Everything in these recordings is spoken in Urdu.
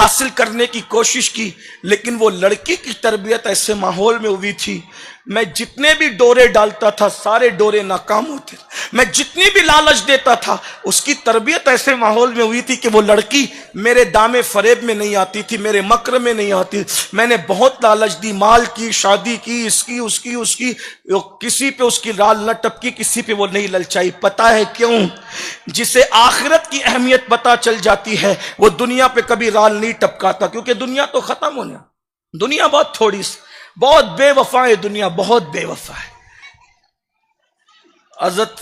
حاصل کرنے کی کوشش کی، لیکن وہ لڑکی کی تربیت ایسے ماحول میں ہوئی تھی، میں جتنے بھی ڈورے ڈالتا تھا سارے ڈورے ناکام ہوتے، میں جتنی بھی لالچ دیتا تھا، اس کی تربیت ایسے ماحول میں ہوئی تھی کہ وہ لڑکی میرے دامے فریب میں نہیں آتی تھی، میرے مکر میں نہیں آتی۔ میں نے بہت لالچ دی، مال کی، شادی کی، اس کی، کسی پہ اس کی رال نہ ٹپکی، کسی پہ وہ نہیں للچائی۔ پتہ ہے کیوں؟ جسے آخرت کی اہمیت پتہ چل جاتی ہے وہ دنیا پہ کبھی رال نہیں ٹپکاتا، کیونکہ دنیا تو ختم ہونا، دنیا بہت تھوڑی سی، بہت بے وفا ہے دنیا، بہت بے وفا ہے۔ حضرت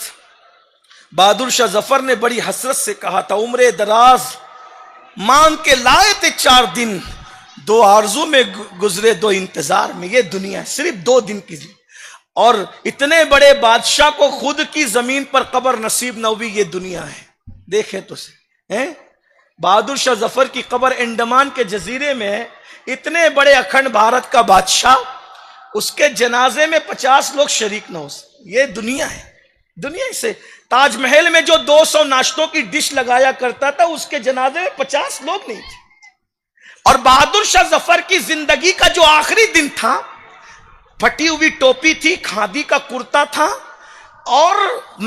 بہادر شاہ ظفر نے بڑی حسرت سے کہا تھا، عمر دراز مانگ کے لائے تھے 4 دن، 2 آرزو میں گزرے 2 انتظار میں۔ یہ دنیا صرف 2 دن کی زندگی، اور اتنے بڑے بادشاہ کو خود کی زمین پر قبر نصیب نہ ہوئی، یہ دنیا ہے۔ دیکھیں تو سے بہادر شاہ ظفر کی قبر انڈمان کے جزیرے میں ہے، اتنے بڑے اکھنڈ بھارت کا بادشاہ، اس کے جنازے میں 50 لوگ شریک نہ ہو سکے۔ یہ دنیا ہے، دنیا سے تاج محل میں جو 200 ناشتوں کی ڈش لگایا کرتا تھا، اس کے جنازے میں 50 لوگ نہیں تھے۔ اور بہادر شاہ ظفر کی زندگی کا جو آخری دن تھا، پھٹی ہوئی ٹوپی تھی، کھادی کا کرتا تھا اور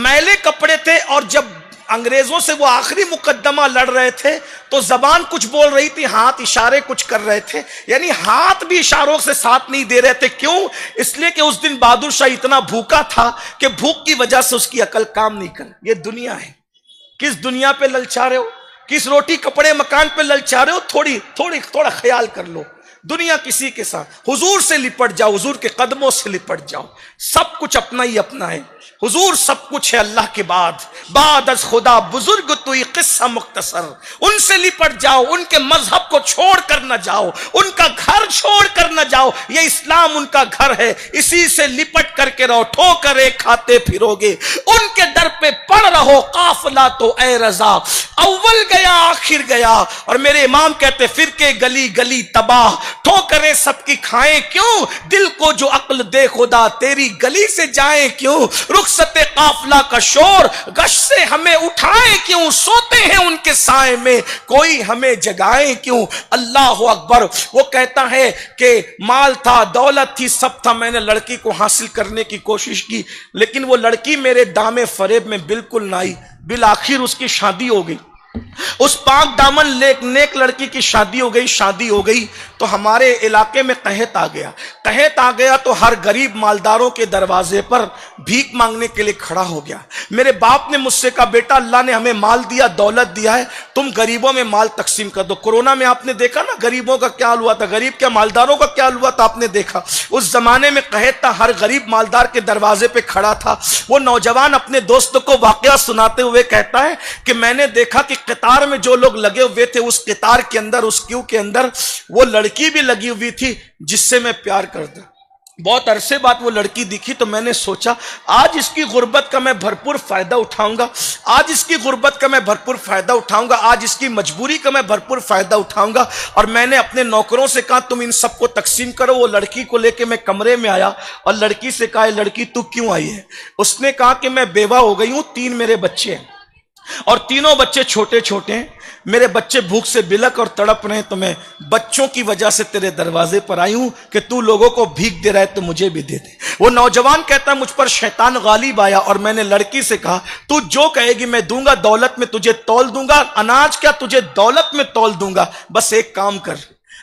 میلے کپڑے تھے، اور جب انگریزوں سے وہ آخری مقدمہ لڑ رہے تھے تو زبان کچھ بول رہی تھی، ہاتھ اشارے کچھ کر رہے تھے، یعنی ہاتھ بھی اشاروں سے ساتھ نہیں دے رہے تھے۔ کیوں؟ اس لیے کہ اس دن بہادر شاہ اتنا بھوکا تھا کہ بھوک کی وجہ سے اس کی عقل کام نہیں کر۔ یہ دنیا ہے، کس دنیا پہ للچا رہے ہو؟ کس روٹی کپڑے مکان پہ للچا رہے ہو؟ تھوڑا خیال کر لو، دنیا کسی کے ساتھ۔ حضور سے لپٹ جاؤ، حضور کے قدموں سے لپٹ جاؤ، سب کچھ اپنا ہی اپنا ہے۔ حضور سب کچھ ہے اللہ کے بعد از خدا بزرگ توئی قصہ مختصر۔ ان سے لپٹ جاؤ، ان کے مذہب کو چھوڑ کر نہ جاؤ، ان کا گھر چھوڑ کر نہ جاؤ، یہ اسلام ان کا گھر ہے، اسی سے لپٹ کر کے رہو، ٹھوکر ایک کھاتے پھرو گے، ان کے در پہ پڑ رہو قافلہ تو اے رضا، اول گیا آخر گیا۔ اور میرے امام کہتے فرقے گلی گلی تباہ، ٹھوکریں سب کی کھائیں کیوں، دل کو جو عقل دے خدا تیری گلی سے جائیں کیوں، رخصت قافلہ کا شور گش سے ہمیں اٹھائیں کیوں، سوتے ہیں ان کے سائے میں کوئی ہمیں جگائیں کیوں۔ اللہ اکبر۔ وہ کہتا ہے کہ مال تھا، دولت تھی، سب تھا، میں نے لڑکی کو حاصل کرنے کی کوشش کی، لیکن وہ لڑکی میرے دامے فریب میں بالکل نہ آئی۔ بالآخر اس کی شادی ہو گئی، اس پاک دامن نیک لڑکی کی شادی ہو گئی تو ہمارے علاقے میں قحط آ گیا تو ہر غریب مالداروں کے دروازے پر بھیک مانگنے کے لیے کھڑا ہو گیا۔ میرے باپ نے مجھ سے کہا بیٹا اللہ نے ہمیں مال دیا، دولت دیا ہے، تم غریبوں میں مال تقسیم کر دو۔ کورونا میں آپ نے دیکھا نا غریبوں کا کیا حال ہوا تھا، غریب کیا مالداروں کا کیا حال ہوا تھا، آپ نے دیکھا۔ اس زمانے میں قحط تھا، ہر غریب مالدار کے دروازے پہ کھڑا تھا۔ وہ نوجوان اپنے دوست کو واقعہ سناتے ہوئے کہتا ہے کہ میں نے دیکھا کہ قطار میں جو لوگ لگے ہوئے تھے، اس قطار کے اندر، اس کیو کے اندر وہ لڑکی بھی لگی ہوئی تھی جس سے میں پیار کرتا۔ بہت عرصے بعد وہ لڑکی دکھی تو میں نے سوچا آج اس کی غربت کا میں بھرپور فائدہ اٹھاؤں گا، آج اس کی غربت کا میں بھرپور فائدہ اٹھاؤں گا، آج اس کی مجبوری کا میں بھرپور فائدہ اٹھاؤں گا۔ اور میں نے اپنے نوکروں سے کہا تم ان سب کو تقسیم کرو۔ وہ لڑکی کو لے کے میں کمرے میں آیا اور لڑکی سے کہا لڑکی تو کیوں آئی ہے؟ اس نے کہا کہ میں بیوہ ہو گئی ہوں، 3 میرے بچے ہیں اور تینوں بچے چھوٹے چھوٹے ہیں، میرے بچے بھوک سے بلک اور تڑپ رہے ہیں، تو میں بچوں کی وجہ سے تیرے دروازے پر آئی ہوں کہ تو لوگوں کو بھیک دے رہا ہے تو مجھے بھی دے دے۔ وہ نوجوان کہتا ہے مجھ پر شیطان غالب آیا اور میں نے لڑکی سے کہا تو جو کہے گی میں دوں گا، دولت میں تجھے تول دوں گا، اناج کیا تجھے دولت میں تول دوں گا، بس ایک کام کر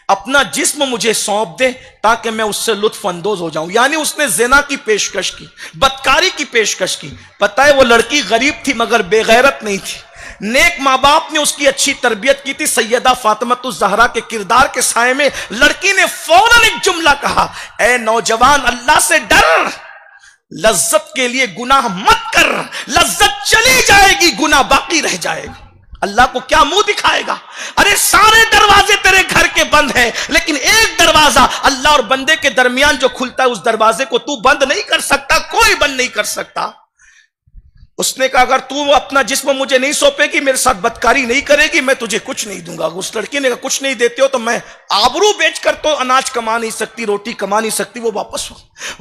اپنا جسم مجھے سونپ دے تاکہ میں اس سے لطف اندوز ہو جاؤں۔ یعنی اس نے زنا کی پیشکش کی، بدکاری کی پیشکش کی۔ پتہ ہے وہ لڑکی غریب تھی مگر بے غیرت نہیں تھی، نیک ماں باپ نے اس کی اچھی تربیت کی تھی۔ سیدہ فاطمہ الزہرا کے کردار کے سائے میں لڑکی نے فوراً ایک جملہ کہا، اے نوجوان اللہ سے ڈر، لذت کے لیے گناہ مت کر، لذت چلی جائے گی گناہ باقی رہ جائے گا۔ اللہ کو کیا منہ دکھائے گا؟ ارے سارے دروازے تیرے گھر کے بند ہیں لیکن ایک دروازہ اللہ اور بندے کے درمیان جو کھلتا ہے اس دروازے کو تو بند نہیں کر سکتا، کوئی بند نہیں کر سکتا۔ اس نے کہا اگر تو اپنا جسم مجھے نہیں سونپے گی، میرے ساتھ بدکاری نہیں کرے گی، میں تجھے کچھ نہیں دوں گا۔ اس لڑکی نے کہا کچھ نہیں دیتے ہو تو میں آبرو بیچ کر تو اناج کما نہیں سکتی، روٹی کما نہیں سکتی۔ وہ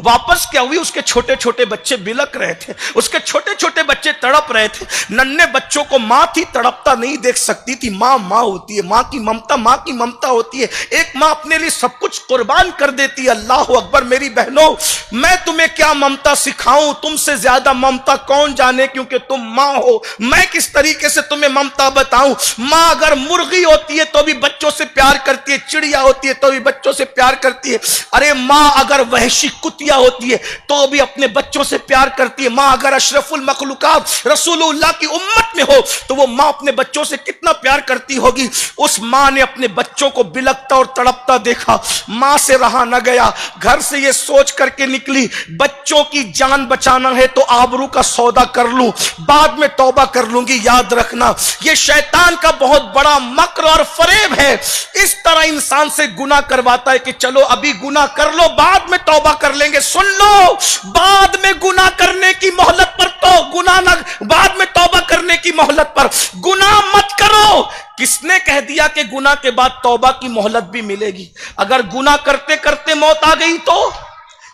واپس کیا ہوئی؟ اس کے چھوٹے چھوٹے بچے بلک رہے تھے، اس کے چھوٹے چھوٹے بچے تڑپ رہے تھے۔ ننھے بچوں کو ماں تھی تڑپتا نہیں دیکھ سکتی تھی۔ ماں ماں ہوتی ہے، ماں کی ممتا ہوتی ہے۔ ایک ماں اپنے لیے سب کچھ قربان کر دیتی ہے۔ اللہ اکبر میری بہنوں، میں تمہیں کیا ممتا سکھاؤں، تم سے زیادہ ممتا کون جانے، کیونکہ تم ماں ہو۔ میں کس طریقے سے تمہیں ممتا بتاؤں؟ ماں اگر مرغی ہوتی ہے تو بھی بچوں سے پیار کرتی ہے، چڑیا ہوتی ہے تو بھی بچوں سے پیار کرتی ہے۔ ارے ماں اگر وحشی کتیا ہوتی ہے تو بھی اپنے بچوں سے پیار کرتی ہے۔ ماں اگر اشرف المخلوقات رسول اللہ کی امت میں ہو تو وہ ماں اپنے بچوں سے کتنا پیار کرتی ہوگی۔ اس ماں نے اپنے بچوں کو بلکتا اور تڑپتا دیکھا، ماں سے رہا نہ گیا، گھر سے یہ سوچ کر کے نکلی بچوں کی جان بچانا ہے تو آبرو کا سودا کر لوں، بعد میں توبہ کر لوں گی۔ یاد رکھنا یہ شیطان کا بہت بڑا مکر اور فریب ہے، اس طرح انسان سے گناہ کرواتا ہے کہ چلو ابھی گناہ کر لو بعد میں توبہ کر لیں گے۔ سن لو، بعد میں گناہ کرنے کی مہلت پر تو گناہ نہ، بعد میں توبہ کرنے کی مہلت پر گناہ مت کرو۔ کس نے کہہ دیا کہ گناہ کے بعد توبہ کی مہلت بھی ملے گی؟ اگر گناہ کرتے کرتے موت آ گئی تو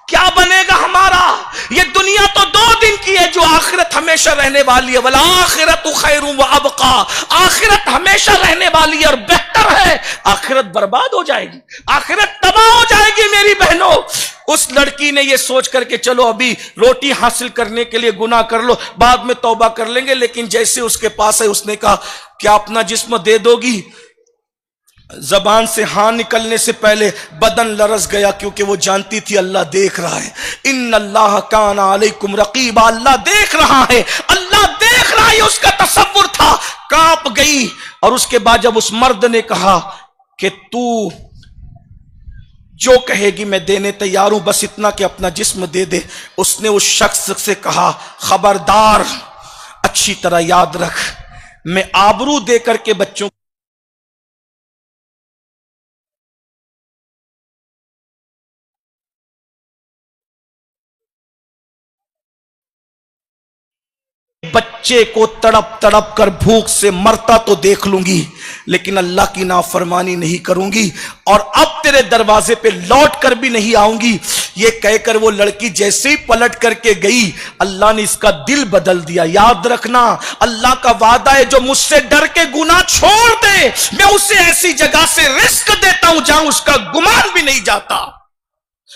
کیا بنے گا ہمارا؟ یہ دنیا تو 2 دن کی ہے، جو آخرت ہمیشہ رہنے والی ہے۔ والآخرۃ خیر وابقیٰ، آخرت ہمیشہ رہنے والی ہے اور بہتر ہے۔ آخرت برباد ہو جائے گی، آخرت تباہ ہو جائے گی میری بہنوں۔ اس لڑکی نے یہ سوچ کر کہ چلو ابھی روٹی حاصل کرنے کے لیے گناہ کر لو، بعد میں توبہ کر لیں گے، لیکن جیسے اس کے پاس ہے اس نے کہا کیا اپنا جسم دے دو گی؟ زبان سے ہاں نکلنے سے پہلے بدن لرز گیا، کیونکہ وہ جانتی تھی اللہ دیکھ رہا ہے۔ ان اللہ کان علیکم رقیبا، اللہ دیکھ رہا ہے، اللہ دیکھ رہا ہے، اس کا تصور تھا۔ کانپ گئی، اور اس کے بعد جب اس مرد نے کہا کہ تو جو کہے گی میں دینے تیار ہوں، بس اتنا کہ اپنا جسم دے دے، اس نے اس شخص سے کہا خبردار، اچھی طرح یاد رکھ، میں آبرو دے کر کے بچوں بچے کو تڑپ تڑپ کر بھوک سے مرتا تو دیکھ لوں گی، لیکن اللہ کی نافرمانی نہیں کروں گی، اور اب تیرے دروازے پہ لوٹ کر بھی نہیں آؤں گی۔ یہ کہہ کر وہ لڑکی جیسے ہی پلٹ کر کے گئی، اللہ نے اس کا دل بدل دیا۔ یاد رکھنا اللہ کا وعدہ ہے جو مجھ سے ڈر کے گناہ چھوڑ دے، میں اسے ایسی جگہ سے رزق دیتا ہوں جہاں اس کا گمان بھی نہیں جاتا۔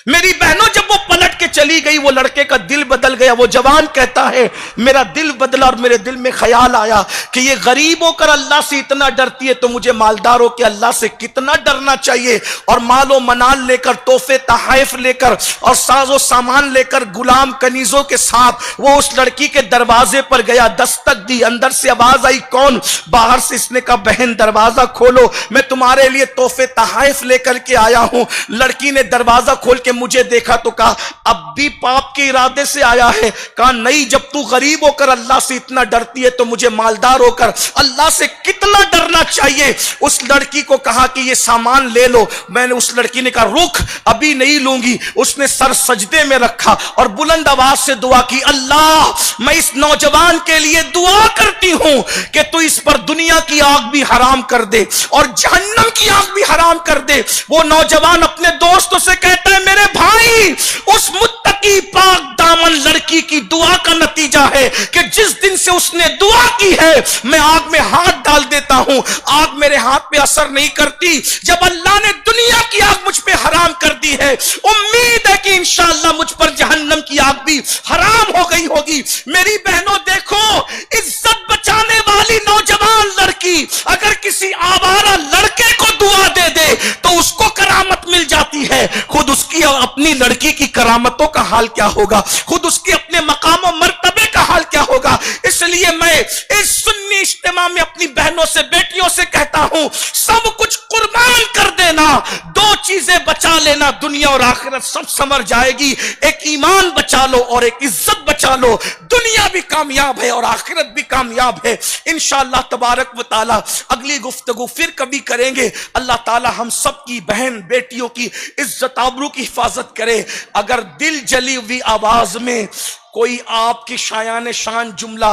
میری بہنوں، جب وہ پلٹ کے چلی گئی وہ لڑکے کا دل بدل گیا۔ وہ جوان کہتا ہے میرا دل بدلا، اور میرے دل میں خیال آیا کہ یہ غریب ہو کر اللہ سے اتنا ڈرتی ہے تو مجھے مالدار ہو کے اللہ سے کتنا ڈرنا چاہیے۔ اور مال و منال لے کر، تحفے تحائف لے کر، اور ساز و سامان لے کر، غلام کنیزوں کے ساتھ وہ اس لڑکی کے دروازے پر گیا، دستک دی، اندر سے آواز آئی کون؟ باہر سے اس نے کہا بہن دروازہ کھولو، میں تمہارے لیے تحفے تحائف لے کر کے آیا ہوں۔ لڑکی نے دروازہ کھول کے مجھے دیکھا تو کہا اب بھی پاپ کے ارادے سے آیا ہے؟ کہا نہیں، جب تو غریب ہو کر اللہ سے اتنا ڈرتی ہے تو مجھے مالدار ہو کر اللہ سے کتنا ڈرنا چاہیے۔ اس لڑکی کو کہا کہ یہ سامان لے لو۔ میں نے، اس لڑکی نے کہا رک، ابھی نہیں لوں گی۔ اس نے سر سجدے میں رکھا اور بلند آواز سے دعا کی، اللہ میں اس نوجوان کے لیے دعا کرتی ہوں کہ تو اس پر دنیا کی آگ بھی حرام کر دے اور جہنم کی آگ بھی حرام کر دے۔ وہ نوجوان اپنے دوستوں سے کہتا ہے میرے بھائی، اس متقی پاک دامن لڑکی کی دعا کا نتیجہ ہے کہ جس دن سے اس نے دعا کی ہے میں آگ میں ہاتھ ڈال دیتا ہوں، آگ میرے ہاتھ پہ اثر نہیں کرتی۔ جب اللہ نے دنیا کی آگ مجھ پہ حرام کر دی ہے، امید ہے کہ انشاءاللہ مجھ پر جہنم کی آگ بھی حرام ہو گئی ہوگی۔ میری بہنوں دیکھو، عزت بچانے والی نوجوان لڑکی اگر کسی آوارہ لڑکے کو دعا دے دے تو اس کو کرامت مل جاتی ہے، خود اس کی اپنی لڑکی کی کرامتوں کا حال کیا ہوگا، خود اس کے اپنے مقام و مرتبے کا حال کیا ہوگا۔ اس لیے میں اس سنی اجتماع میں اپنی بہنوں سے، بیٹیوں سے کہتا ہوں سب کچھ قربان کر دینا، 2 چیزیں بچا لینا، دنیا اور آخرت سب سمر جائے گی۔ ایک ایمان بچا لو اور ایک عزت بچا لو، دنیا بھی کامیاب ہے اور آخرت بھی کامیاب ہے۔ انشاءاللہ تبارک و تعالی اگلی گفتگو پھر کبھی کریں گے۔ اللہ تعالی ہم سب کی بہن بیٹیوں کی عزت آبرو کی حفاظت کرے۔ اگر دل جلی ہوئی آواز میں کوئی آپ کی شایان شان جملہ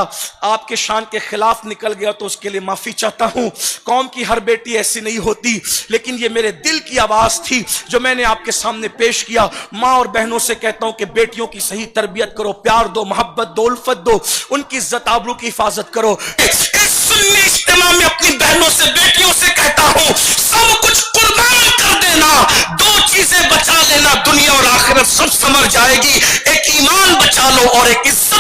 آپ کے شان کے خلاف نکل گیا تو اس کے لیے معافی چاہتا ہوں. قوم کی ہر بیٹی ایسی نہیں ہوتی، لیکن یہ میرے دل کی آواز تھی جو میں نے آپ کے سامنے پیش کیا. ماں اور بہنوں سے کہتا ہوں کہ بیٹیوں کی صحیح تربیت کرو، پیار دو، محبت دو، الفت دو، ان کی عزت آبرو کی حفاظت کرو. اس سنی اجتماع میں اپنی بہنوں سے، بیٹیوں سے کہتا ہوں سب کچھ قربان کر دینا، دو چیزیں بچا لینا، دنیا اور آخرت سب سمر جائے گی. ایک ایمان بچا لو اور ایک عزت